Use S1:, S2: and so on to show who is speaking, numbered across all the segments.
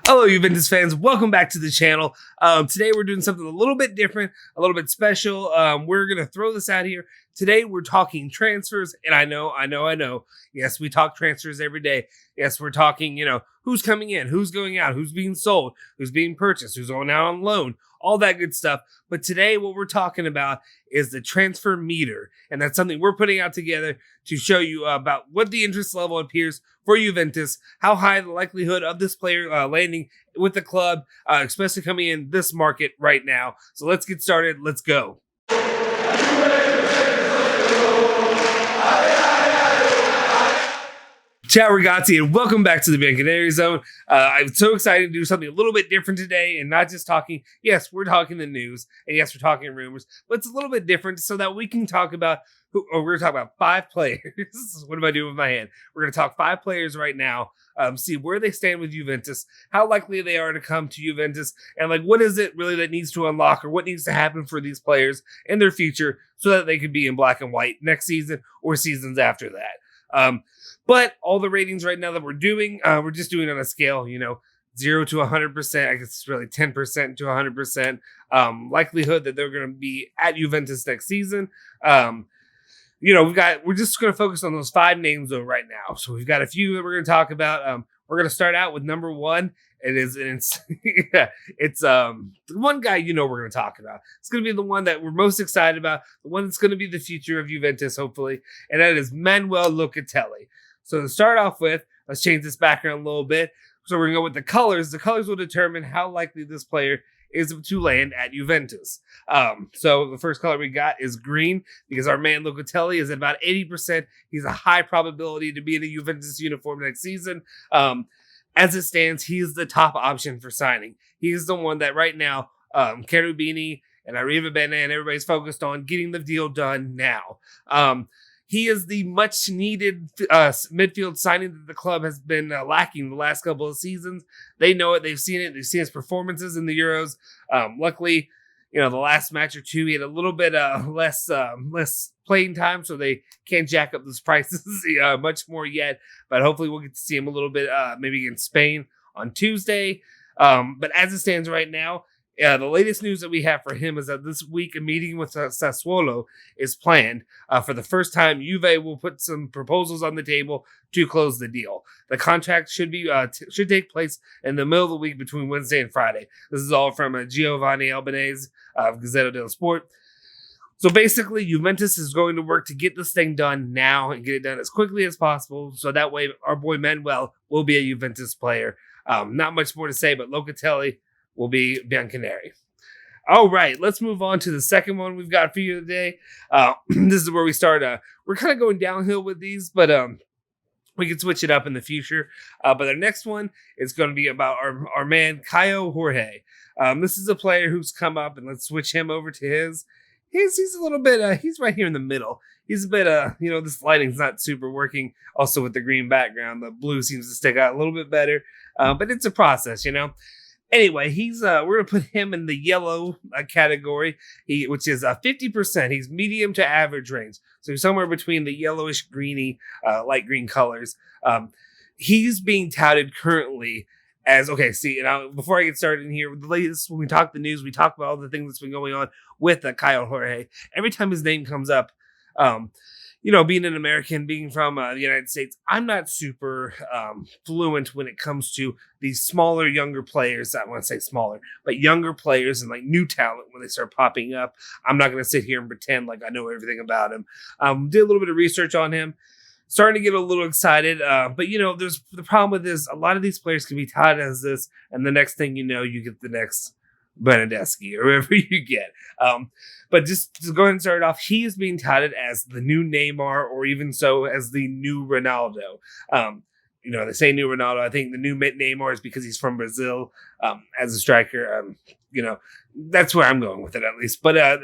S1: Hello, Juventus fans. Welcome back to the channel. Today we're doing something a little bit different, a little bit special. We're going to throw this out here. Today we're talking transfers, and I know. Yes, we talk transfers every day. Yes, we're talking, who's coming in, who's going out, who's being sold, who's being purchased, who's going out on loan, all that good stuff. But today what we're talking about is the transfer meter, and that's something we're putting out together to show you about what the interest level appears for Juventus, how high the likelihood of this player landing with the club, especially coming in this market right now. So let's get started. Let's go. Ciao ragazzi, and welcome back to the Bianconeri Zone. I'm so excited to do something a little bit different today and not just talking. Yes, we're talking the news, and yes, we're talking rumors, but it's a little bit different so that we can talk about we're going to talk about 5 players. What am I doing with my hand? We're going to talk 5 players right now, see where they stand with Juventus, how likely they are to come to Juventus, and what is it really that needs to unlock or what needs to happen for these players in their future so that they could be in black and white next season or seasons after that. But all the ratings right now that we're doing, we're just doing on a scale, 0 to 100%. I guess it's really 10% to 100% likelihood that they're going to be at Juventus next season. We're just going to focus on those 5 names though right now. So we've got a few that we're going to talk about. We're going to start out with number 1. It's the one guy we're going to talk about. It's going to be the one that we're most excited about, the one that's going to be the future of Juventus, hopefully, and that is Manuel Locatelli. So to start off with, let's change this background a little bit. So we're going to go with the colors. The colors will determine how likely this player is to land at Juventus. So the first color we got is green because our man Locatelli is at about 80%. He's a high probability to be in a Juventus uniform next season. As it stands, he's the top option for signing. He's the one that right now, Cherubini and Arrivabene and everybody's focused on getting the deal done now. He is the much needed midfield signing that the club has been lacking the last couple of seasons. They know it. They've seen it. They've seen his performances in the Euros. Luckily, the last match or two, he had a little bit less playing time, so they can't jack up those prices much more yet. But hopefully we'll get to see him a little bit maybe against Spain on Tuesday. But as it stands right now, the latest news that we have for him is that this week a meeting with Sassuolo is planned. For the first time, Juve will put some proposals on the table to close the deal. The contract should take place in the middle of the week between Wednesday and Friday. This is all from Giovanni Albanese of Gazzetta dello Sport. So basically, Juventus is going to work to get this thing done now and get it done as quickly as possible. So that way, our boy Manuel will be a Juventus player. Not much more to say, but Locatelli will be Bianconeri. All right, let's move on to the second one we've got for you today. This is where we start. We're kind of going downhill with these, but we can switch it up in the future. But our next one is going to be about our man Kaio Jorge. This is a player who's come up, and let's switch him over to his. He's a little bit. He's right here in the middle. He's a bit. This lighting's not super working. Also with the green background, the blue seems to stick out a little bit better. But it's a process, Anyway, we're gonna put him in the yellow category, which is 50%. He's medium to average range, so somewhere between the yellowish, greeny, light green colors. He's being touted currently as before I get started in here, the latest when we talk the news, we talk about all the things that's been going on with Kaio Jorge. Every time his name comes up, being an American, being from the United States, I'm not super fluent when it comes to these smaller, younger players. I want to say smaller, but younger players and new talent when they start popping up. I'm not going to sit here and pretend like I know everything about him. Did a little bit of research on him. Starting to get a little excited. But, there's the problem with this. A lot of these players can be touted as this, and the next thing you know, you get the next Benedeschi or whoever you get. But just to go ahead and start off, he is being touted as the new Neymar, or even so as the new Ronaldo. They say new Ronaldo. I think the new Neymar is because he's from Brazil as a striker. That's where I'm going with it at least. But,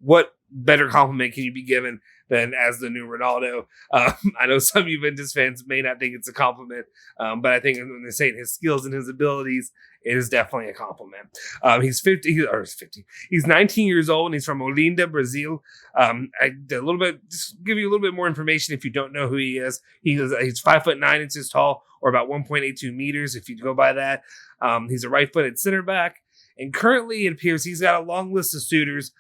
S1: what better compliment can you be given than as the new Ronaldo. I know some Juventus fans may not think it's a compliment, but I think when they're saying his skills and his abilities, it is definitely a compliment. He's 50. He's 19 years old, and he's from Olinda, Brazil. Just give you a little bit more information if you don't know who he is. He's 5'9" tall, or about 1.82 meters if you go by that. He's a right-footed center back, and currently it appears he's got a long list of suitors.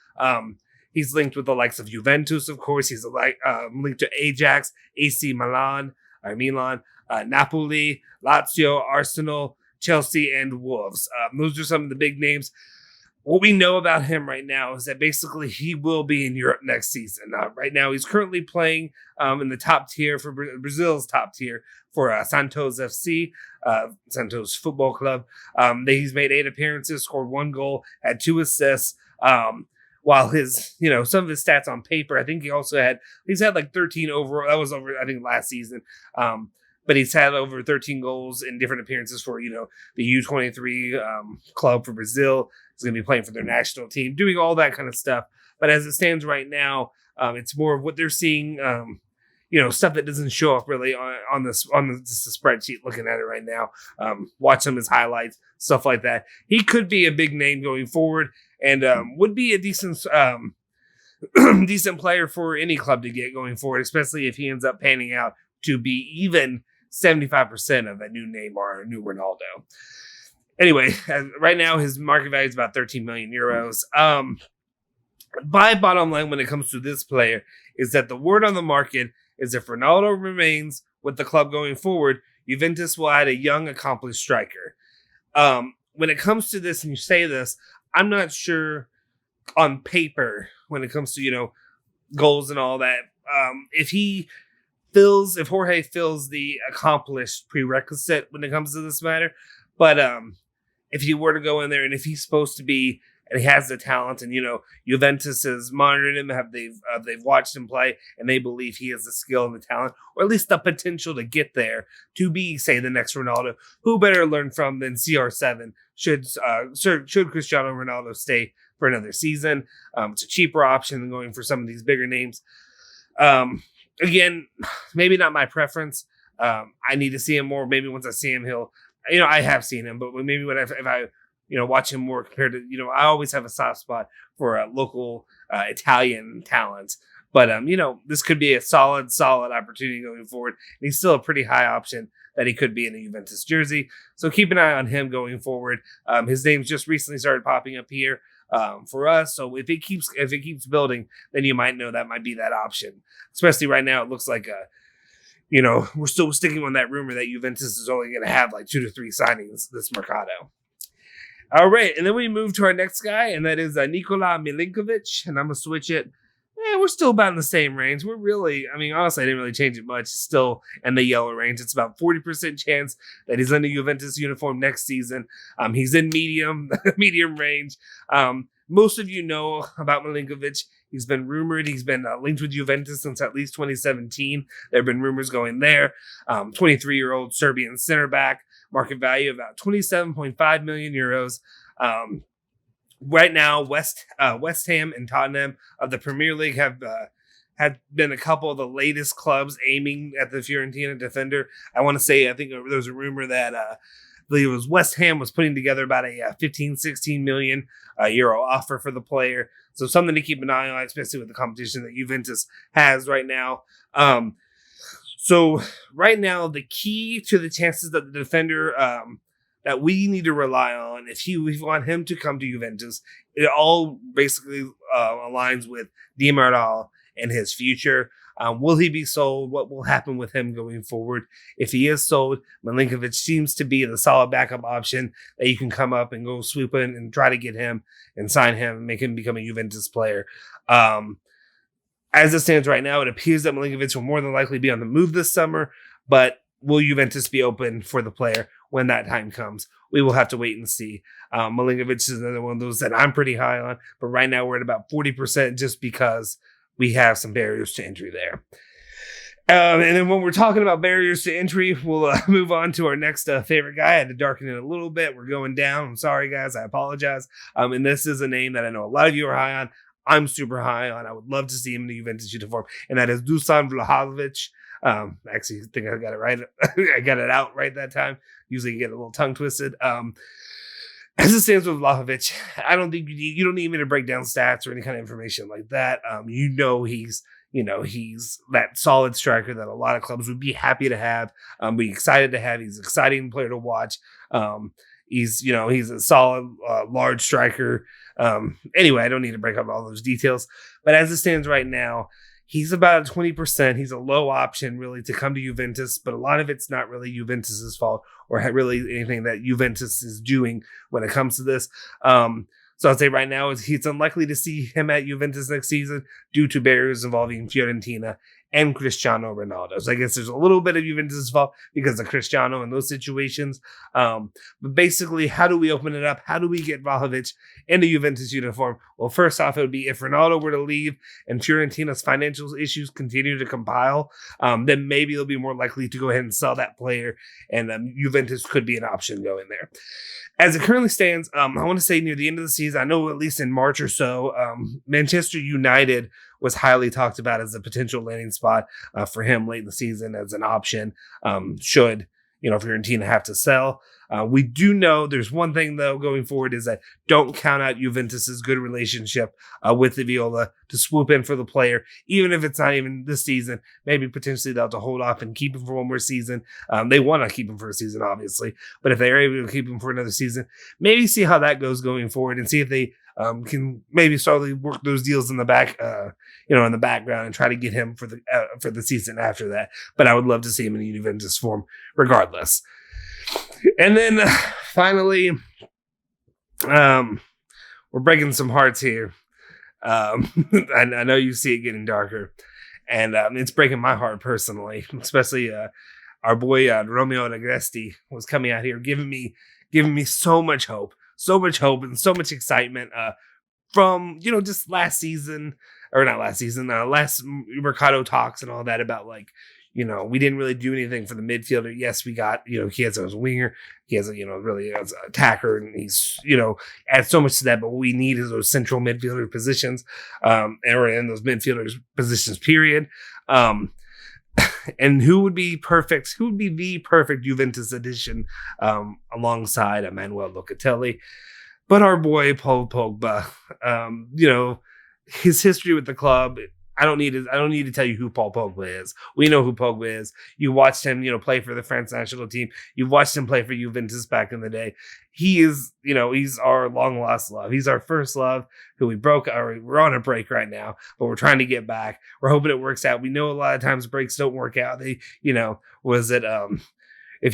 S1: He's linked with the likes of Juventus, of course. He's linked to Ajax, AC Milan, Napoli, Lazio, Arsenal, Chelsea, and Wolves. Those are some of the big names. What we know about him right now is that basically he will be in Europe next season. Right now, he's currently playing in the top tier for Brazil's top tier for Santos FC, Santos Football Club. He's made 8 appearances, scored 1 goal, had 2 assists. While his, some of his stats on paper, I think he's had like 13 overall. That was over, I think, last season. But he's had over 13 goals in different appearances for, the U23 club for Brazil. He's going to be playing for their national team, doing all that kind of stuff. But as it stands right now, it's more of what they're seeing, stuff that doesn't show up really on the spreadsheet. Looking at it right now, watch some of his highlights, stuff like that. He could be a big name going forward, and would be a decent decent player for any club to get going forward, especially if he ends up panning out to be even 75% of a new Neymar or a new Ronaldo. Anyway, right now his market value is about 13 million euros. My bottom line when it comes to this player is that the word on the market is if Ronaldo remains with the club going forward, Juventus will add a young, accomplished striker. When it comes to this, and you say this, I'm not sure on paper when it comes to, goals and all that. If Jorge fills the accomplished prerequisite when it comes to this matter, but if he were to go in there and if he's supposed to be and he has the talent and Juventus has monitored him, they've watched him play and they believe he has the skill and the talent, or at least the potential to get there to be, say, the next Ronaldo, who better learn from than CR7 should Cristiano Ronaldo stay for another season. It's a cheaper option than going for some of these bigger names. Again, maybe not my preference. I need to see him more. Maybe once I see him, I have seen him, but maybe if I watch him more compared to, I always have a soft spot for local Italian talents. But, this could be a solid opportunity going forward. And he's still a pretty high option that he could be in a Juventus jersey. So keep an eye on him going forward. His name's just recently started popping up here for us. So if it keeps building, then you might know that might be that option. Especially right now, it looks like we're still sticking on that rumor that Juventus is only going to have like 2 to 3 signings this Mercado. All right, and then we move to our next guy, and that is Nicola Milenkovic, and I'm going to switch it. We're still about in the same range. We're really, honestly, I didn't really change it much. It's still in the yellow range. It's about 40% chance that he's in the Juventus uniform next season. He's in medium range. Most of you know about Milenkovic. He's been rumored. He's been linked with Juventus since at least 2017. There have been rumors going there. 23-year-old Serbian center back. Market value of about 27.5 million euros. Right now, West Ham and Tottenham of the Premier League have been a couple of the latest clubs aiming at the Fiorentina defender. I think there was a rumor that I believe it was West Ham was putting together about a 15-16 million euro offer for the player. So something to keep an eye on, especially with the competition that Juventus has right now. So right now, the key to the chances that the defender that we need to rely on, if we want him to come to Juventus, it all basically aligns with Di Maria and his future. Will he be sold? What will happen with him going forward? If he is sold, Milenkovic seems to be the solid backup option that you can come up and go swoop in and try to get him and sign him and make him become a Juventus player. As it stands right now, it appears that Milenkovic will more than likely be on the move this summer, but will Juventus be open for the player when that time comes? We will have to wait and see. Milenkovic is another one of those that I'm pretty high on, but right now we're at about 40% just because we have some barriers to entry there. And then when we're talking about barriers to entry, we'll move on to our next favorite guy. I had to darken it a little bit. We're going down. I'm sorry, guys. I apologize. And this is a name that I know a lot of you are high on. I'm super high on. I would love to see him in the Juventus uniform, and that is Dusan Vlahovic. Actually, I think I got it right. I got it out right that time. Usually you get a little tongue twisted. As it stands with Vlahovic, I don't think you don't need me to break down stats or any kind of information like that. He's that solid striker that a lot of clubs would be happy to have, be excited to have. He's an exciting player to watch. He's a solid, large striker. Anyway, I don't need to break up all those details, but as it stands right now, he's about 20%. He's a low option really to come to Juventus, but a lot of it's not really Juventus's fault or really anything that Juventus is doing when it comes to this. So I'd say right now it's unlikely to see him at Juventus next season due to barriers involving Fiorentina and Cristiano Ronaldo. So I guess there's a little bit of Juventus' fault because of Cristiano in those situations. But basically, how do we open it up? How do we get Vlahovic in the Juventus uniform? Well, first off, it would be if Ronaldo were to leave and Fiorentina's financial issues continue to compile, then maybe they'll be more likely to go ahead and sell that player, and Juventus could be an option going there. As it currently stands, I want to say near the end of the season, I know at least in March or so, Manchester United was highly talked about as a potential landing spot for him late in the season as an option, should Fiorentina have to sell. We do know there's one thing, though, going forward is that don't count out Juventus's good relationship with the Viola to swoop in for the player, even if it's not even this season. Maybe potentially they'll have to hold off and keep him for one more season. They want to keep him for a season, obviously, but if they're able to keep him for another season, maybe see how that goes going forward and see if they can maybe slowly work those deals in the back, in the background and try to get him for the season after that. But I would love to see him in Juventus form regardless. And then finally, we're breaking some hearts here. I know you see it getting darker, and it's breaking my heart personally, especially our boy Romeo Agresti was coming out here giving me so much hope and so much excitement from just last Mercado talks and all that about we didn't really do anything for the midfielder. Yes, we got, he has a winger. He has really as an attacker, and he's, adds so much to that. But what we need is those central midfielder positions, or in those midfielders positions, period. And who would be perfect? Who would be the perfect Juventus addition, alongside Manuel Locatelli? But our boy, Paul Pogba, his history with the club, I don't need to tell you who Paul Pogba is. We know who Pogba is. You watched him, play for the French national team. You've watched him play for Juventus back in the day. He is, he's our long lost love. He's our first love who we broke. We're on a break right now, but we're trying to get back. We're hoping it works out. We know a lot of times breaks don't work out. They, if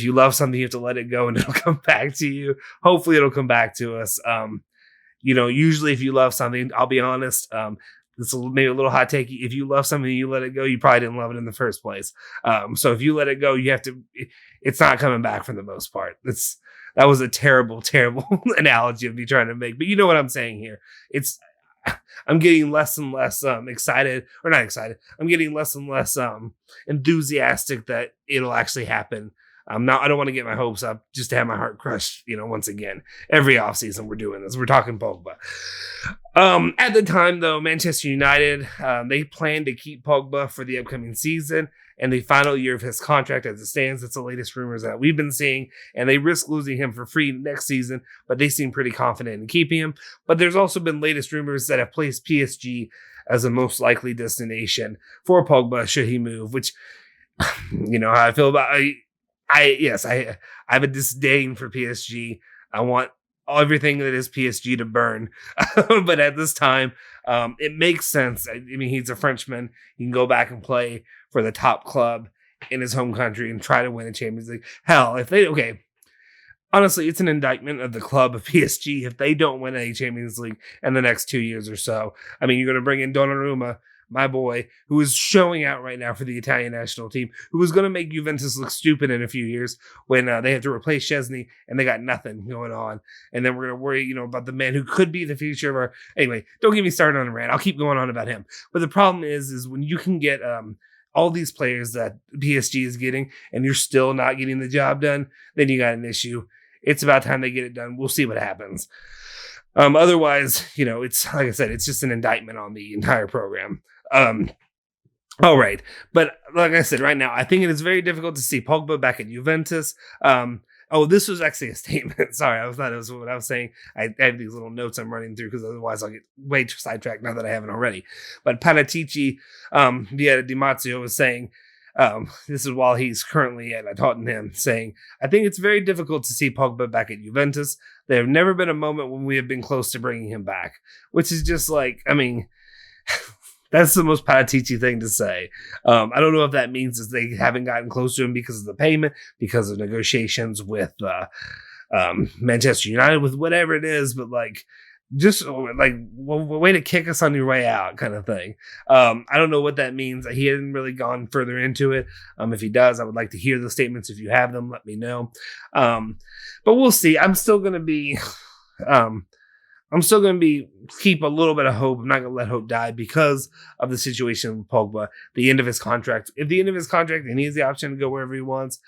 S1: you love something, you have to let it go and it'll come back to you. Hopefully it'll come back to us. Usually if you love something, I'll be honest, this is maybe a little hot take. If you love something and you let it go, you probably didn't love it in the first place. So if you let it go, it's not coming back for the most part. That was a terrible, terrible analogy of me trying to make, but you know what I'm saying here. I'm getting less and less excited, or not excited. I'm getting less and less enthusiastic that it'll actually happen. I don't want to get my hopes up just to have my heart crushed, once again. Every offseason we're doing this. We're talking Pogba. At the time, though, Manchester United, they plan to keep Pogba for the upcoming season and the final year of his contract as it stands. That's the latest rumors that we've been seeing, and they risk losing him for free next season, but they seem pretty confident in keeping him. But there's also been latest rumors that have placed PSG as the most likely destination for Pogba should he move, which, how I feel about I have a disdain for PSG. I want everything that is PSG to burn. But at this time, it makes sense. I mean, he's a Frenchman. He can go back and play for the top club in his home country and try to win a Champions League. Hell, honestly, it's an indictment of the club of PSG if they don't win a Champions League in the next 2 years or so. I mean, you're going to bring in Donnarumma, my boy, who is showing out right now for the Italian national team, who is going to make Juventus look stupid in a few years when they have to replace Szczesny and they got nothing going on. And then we're going to worry, about the man who could be the future of our... Anyway, don't get me started on a rant. I'll keep going on about him. But the problem is when you can get all these players that PSG is getting and you're still not getting the job done, then you got an issue. It's about time they get it done. We'll see what happens. Otherwise, it's like I said, it's just an indictment on the entire program. All right. But like I said, right now, I think it is very difficult to see Pogba back at Juventus. This was actually a statement. Sorry, I thought it was what I was saying. I have these little notes I'm running through because otherwise I'll get way too sidetracked now that I haven't already. But Panatici via Di Marzio was saying, this is while he's currently at Tottenham, saying, I think it's very difficult to see Pogba back at Juventus. There have never been a moment when we have been close to bringing him back, which is just like, I mean, that's the most Paratici thing to say. I don't know if that means that they haven't gotten close to him because of the payment, because of negotiations with Manchester United, with whatever it is, but like, just like way to kick us on your way out kind of thing. I don't know what that means. He hadn't really gone further into it. If he does, I would like to hear the statements. If you have them, let me know. But we'll see. I'm still going to be keep a little bit of hope. I'm not going to let hope die because of the situation with Pogba, the end of his contract. If the end of his contract, then he has the option to go wherever he wants.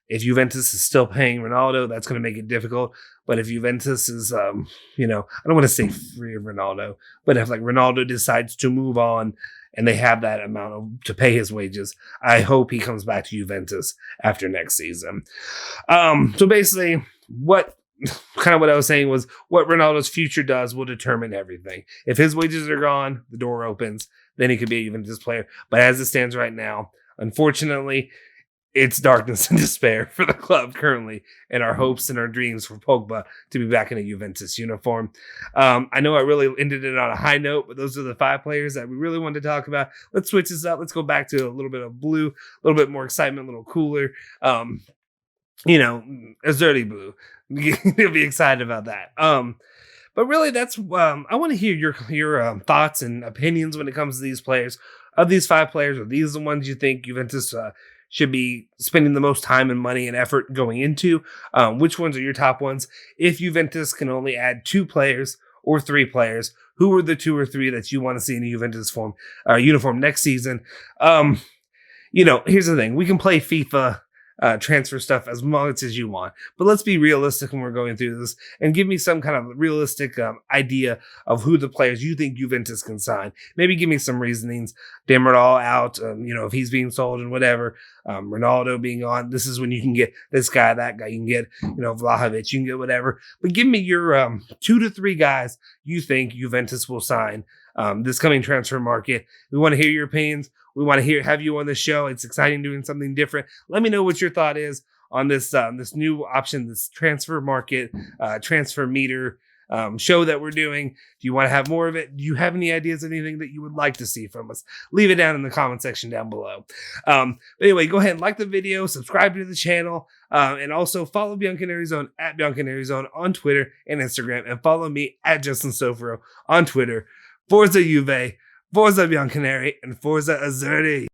S1: If Juventus is still paying Ronaldo, that's going to make it difficult. But if Juventus is, I don't want to say free of Ronaldo, but if like Ronaldo decides to move on and they have that amount to pay his wages, I hope he comes back to Juventus after next season. So basically, what I was saying was what Ronaldo's future does will determine everything. If his wages are gone, the door opens, then he could be a Juventus player. But as it stands right now, unfortunately, it's darkness and despair for the club currently, and our hopes and our dreams for Pogba to be back in a Juventus uniform. I know I really ended it on a high note, but those are the 5 players that we really wanted to talk about. Let's switch this up. Let's go back to a little bit of blue, a little bit more excitement, a little cooler. Azurri blue. You'll be excited about that. But really, that's I want to hear your thoughts and opinions when it comes to these players. Of these 5 players, are these the ones you think Juventus should be spending the most time and money and effort going into? Which ones are your top ones? If Juventus can only add 2 players or 3 players, who are the 2 or 3 that you want to see in a Juventus uniform next season? Here's the thing. We can play FIFA transfer stuff as much as you want, but let's be realistic when we're going through this and give me some kind of realistic idea of who the players you think Juventus can sign. Maybe give me some reasonings. Demiral out, if he's being sold and whatever, Ronaldo being on, this is when you can get this guy, that guy, you can get, Vlahovic, you can get whatever, but give me your 2 to 3 guys you think Juventus will sign this coming transfer market. We want to hear your opinions. We want to have you on the show. It's exciting doing something different. Let me know what your thought is on this this new option, this transfer market, transfer meter show that we're doing. Do you want to have more of it? Do you have any ideas, anything that you would like to see from us? Leave it down in the comment section down below. But anyway, go ahead and like the video, subscribe to the channel, and also follow Bianconeri Zone at Bianconeri Zone on Twitter and Instagram, and follow me at Justin Sofro on Twitter. Forza Juve, Forza Bianconeri, and Forza Azurri.